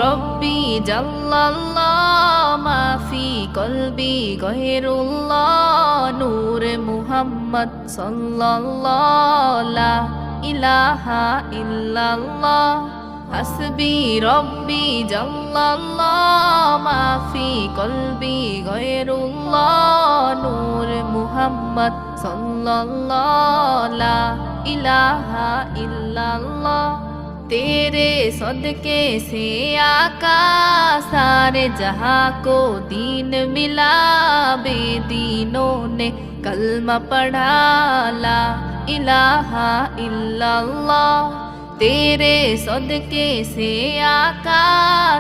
রব্বি জাল্লাল্লাহ মাফি কলবি গয়রুল্লাহ নূর মুহাম্মদ সাল্লাল্লাহ লা ইলাহা ইল্লাল্লাহ হাসবি রব্বি জাল্লাল্লাহ মাফি কলবি গয়রুল্লাহ নূর মুহাম্মদ সাল্লাল্লাহ লা इलाहा इल्लल्लाह तेरे सदके से आका सारे जहां को दीन मिला बेदीनों ने कलमा पढ़ा ला इलाहा इल्लल्लाह तेरे सदके से आका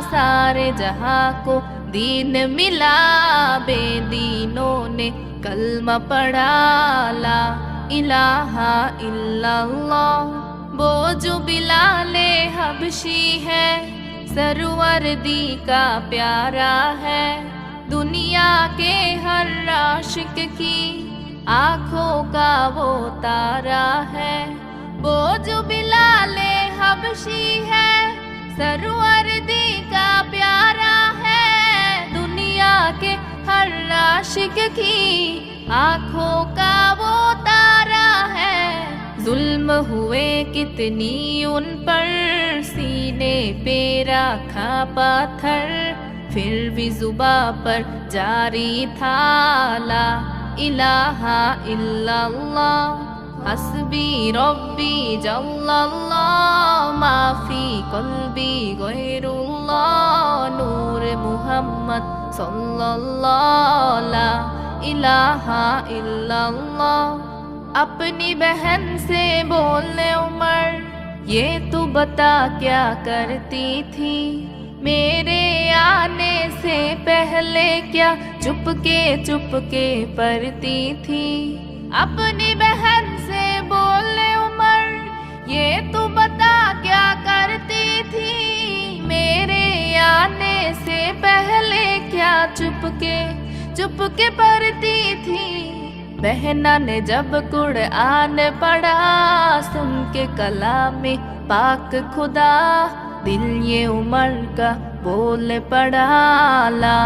सारे जहां को दीन मिला बेदीनों ने कलमा पढ़ा ला इलाहा इल्लल्लाह वो जो बिलाले हबशी है सरवरदी का प्यारा है दुनिया के हर आशिक की आँखों का वो तारा है वो जो बिलाले हबशी है सरवरदी का प्यारा है दुनिया के हर आशिक की आँखों का वो तारा है जुल्म हुए कितनी उन पर सीने पे रखा पत्थर फिर भी जुबा पर जारी था ला इलाहा इल्लल्लाह हस्बी रब्बी जल्लल्लाह माफी कल्बी गैरुल्लाह नूर मुहम्मद सल्लल्लाह ला इलाहा इल्लल्लाह अपनी बहन से बोलने उमर ये तू बता क्या करती थी मेरे आने से पहले क्या चुपके पढ़ती थी अपनी बहन से बोलने उमर ये तू बता क्या करती थी मेरे आने से पहले क्या चुपके पढ़ती थी बहना ने जब कुरआन पढ़ा सुन के कलाम पाक खुदा दिल ये उमर का बोल पढ़ा ला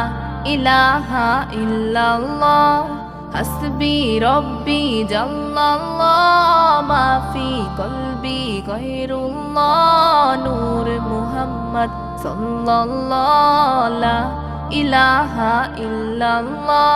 इलाहा इल्लल्लाह हस्बी रब्बी जल्लल्लाह माफी कल्बी गैरुल्लाह नूर मुहम्मद सल्लल्लाह ला इलाहा इल्लल्लाह